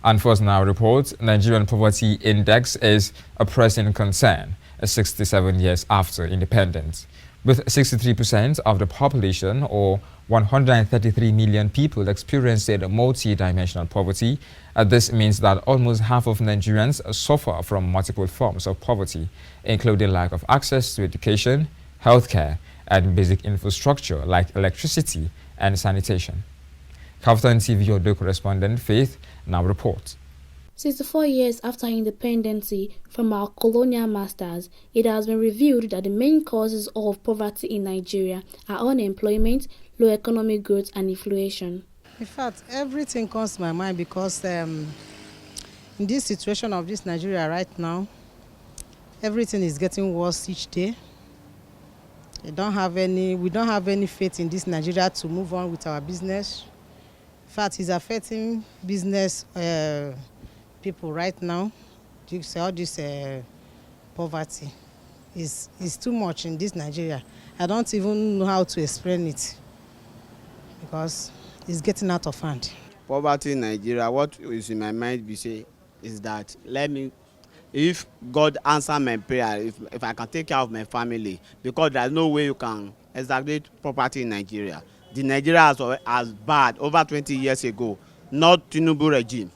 And First Now reports Nigerian poverty index is a pressing concern 67 years after independence. With 63% of the population, or 133 million people, experiencing multi-dimensional poverty, this means that almost half of Nigerians suffer from multiple forms of poverty, including lack of access to education, healthcare, and basic infrastructure like electricity and sanitation. KAFTAN TV Odo correspondent Faith now reports. 64 years after independence from our colonial masters, it has been revealed that the main causes of poverty in Nigeria are unemployment, low economic growth, and inflation. In fact, everything comes to my mind because in this situation of this Nigeria right now, everything is getting worse each day. We don't have any faith in this Nigeria to move on with our business. In fact, it's affecting business people right now. All this poverty is too much in this Nigeria. I don't even know how to explain it because it's getting out of hand. Poverty in Nigeria, what is in my mind is that if God answer my prayer, if I can take care of my family, because there's no way you can exaggerate poverty in Nigeria. The Nigeria as bad over 20 years ago, not Tinubu regime.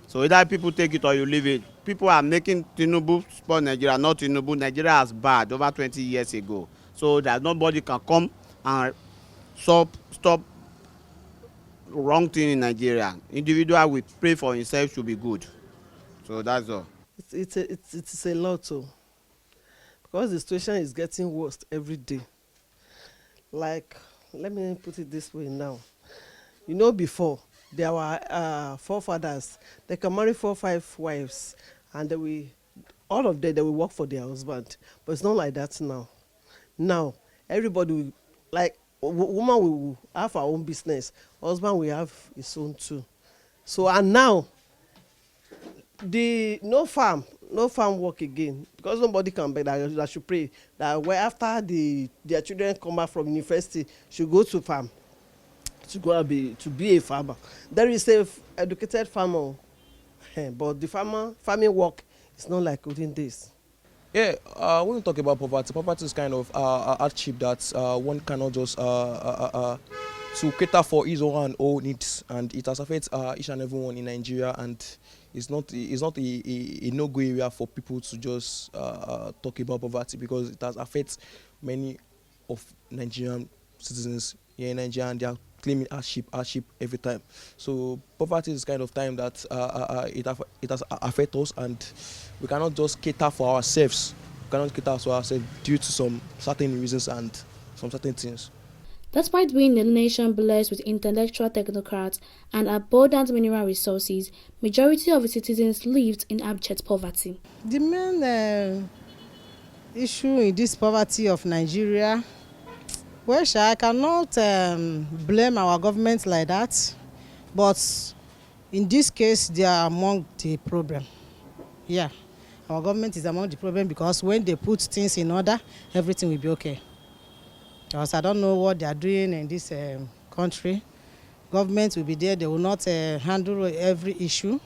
So either people take it or you leave it. People are making Tinubu support Nigeria, not Tinubu. Nigeria as bad over 20 years ago. So that nobody can come and stop wrong thing in Nigeria. Individual will pray for himself should be good. So that's all. It's a lot too, because the situation is getting worse every day. Like, let me put it this way now. You know, before there were forefathers, they can marry 4 or 5 wives, and all of them they will work for their husband. But it's not like that now. Now everybody will, like, woman will have her own business, husband will have his own too. So and now no farm work again, because nobody can beg that should pray that after their children come back from university should go to farm to be a farmer. There is a educated farmer, but the farming work is not like olden days. Yeah, when we talk about poverty is kind of a hardship that one cannot just to cater for his own needs, and it has affected each and everyone in Nigeria, and it's not a no-go area for people to just talk about poverty, because it has affected many of Nigerian citizens here in Nigeria, and they are claiming hardship every time. So poverty is kind of time that it has affected us, and we cannot just cater for ourselves. We cannot cater for ourselves due to some certain reasons and some certain things. Despite being a nation blessed with intellectual technocrats and abundant mineral resources, majority of its citizens lived in abject poverty. The main issue in this poverty of Nigeria, well, I cannot blame our government like that, but in this case, they are among the problem. Yeah, our government is among the problem, because when they put things in order, everything will be okay. Because I don't know what they are doing in this country. Government will be there, they will not handle every issue.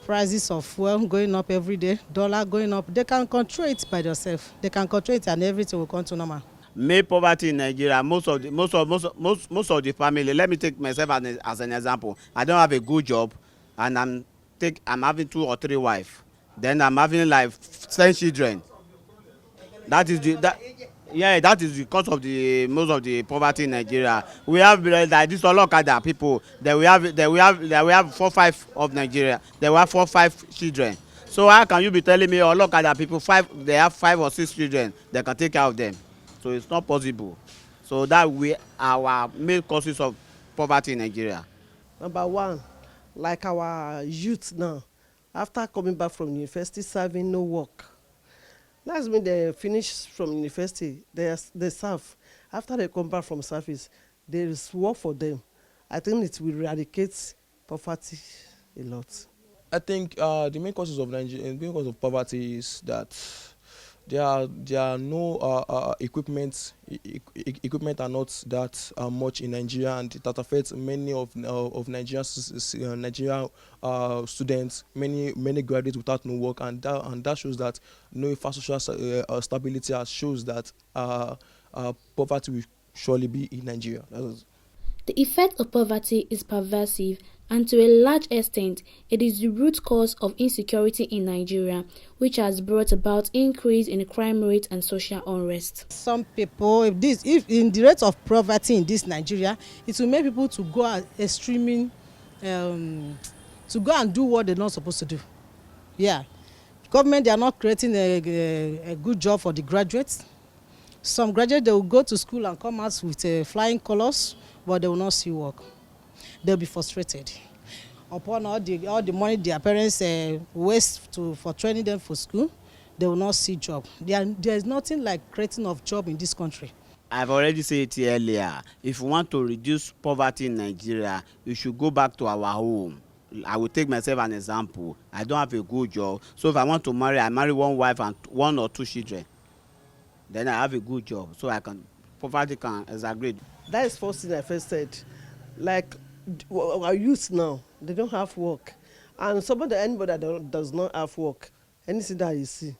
Prices of fuel going up every day, dollar going up. They can control it by themselves. They can control it, and everything will come to normal. Main poverty in Nigeria, most of the family. Let me take myself as an example. I don't have a good job, and I'm having 2 or 3 wives. Then I'm having like 10 children. That is because of most of the poverty in Nigeria. We have like this Olokada people. That we have 4 or 5 of Nigeria. They have 4 or 5 children. So how can you be telling me Olokada people they have 5 or 6 children? They can take care of them. So it's not possible. So that our main causes of poverty in Nigeria. Number one, like our youth now, after coming back from university, serving no work. That's when they finish from university, they serve. After they come back from service, there is work for them. I think it will eradicate poverty a lot. I think the main causes of poverty is that there are no equipment are not that much in Nigeria, and that affects many of Nigerian students, many graduates without no work, and that shows that no infrastructure stability, shows that poverty will surely be in Nigeria. The effect of poverty is pervasive, and to a large extent, it is the root cause of insecurity in Nigeria, which has brought about increase in crime rate and social unrest. Some people, if in the rate of poverty in this Nigeria, it will make people to go out extreming, to go and do what they're not supposed to do. Yeah, government, they are not creating a good job for the graduates. Some graduates, they will go to school and come out with flying colors, but they will not see work. They'll be frustrated upon all the money their parents waste for training them for school. They will not see job. There is nothing like creating of job in this country. I've already said it earlier. If we want to reduce poverty in Nigeria, we should go back to our home. I will take myself an example. I don't have a good job, so if I want to marry, I marry one wife and 1 or 2 children. Then I have a good job, so poverty can exaggerate. That is first thing I first said. Like our youth now, they don't have work, and anybody that does not have work, anything that you see,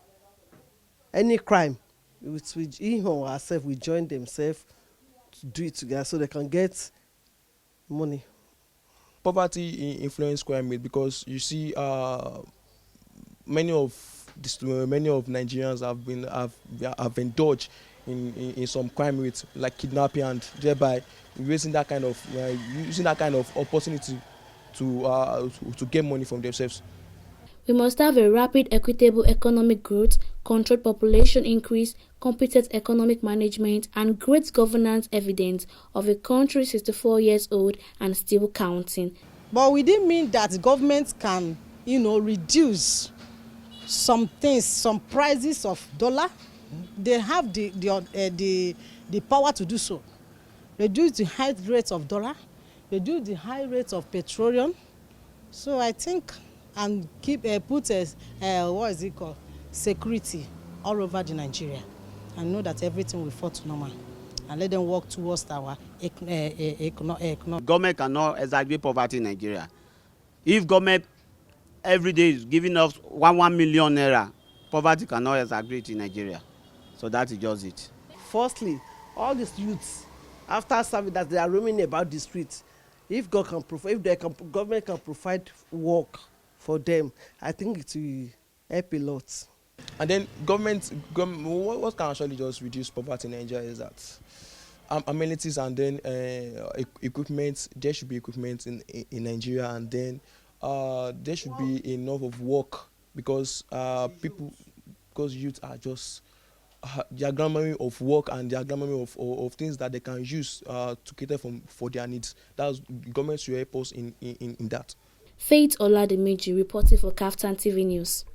any crime, he or herself will join themselves to do it together so they can get money. Poverty influence crime rate, because you see many of Nigerians have indulged in some crime rates like kidnapping, and thereby using that kind of opportunity to get money from themselves. We must have a rapid, equitable economic growth, controlled population increase, competent economic management, and great governance evidence of a country 64 years old and still counting. But we didn't mean that government can, reduce some things, some prices of dollar. They have the power to do so. Reduce the high rate of dollar, reduce the high rate of petroleum. So I think, and put security all over the Nigeria, and know that everything will fall to normal, and let them work towards our economic. Government cannot exaggerate poverty in Nigeria. If government every day is giving us 1 million naira, poverty cannot exaggerate in Nigeria. So that is just it. Firstly, all these youths, after serving that, they are roaming about the streets. If government can provide work for them, I think it will help a lot. And then government what can actually just reduce poverty in Nigeria is that amenities, and then equipment. There should be equipment in Nigeria, and then there should be enough of work, because youth are just diagramming of work, and diagramming of things that they can use to cater for their needs. That's government should help us in that. Faith Oladimiji reporting for KAFTAN TV News.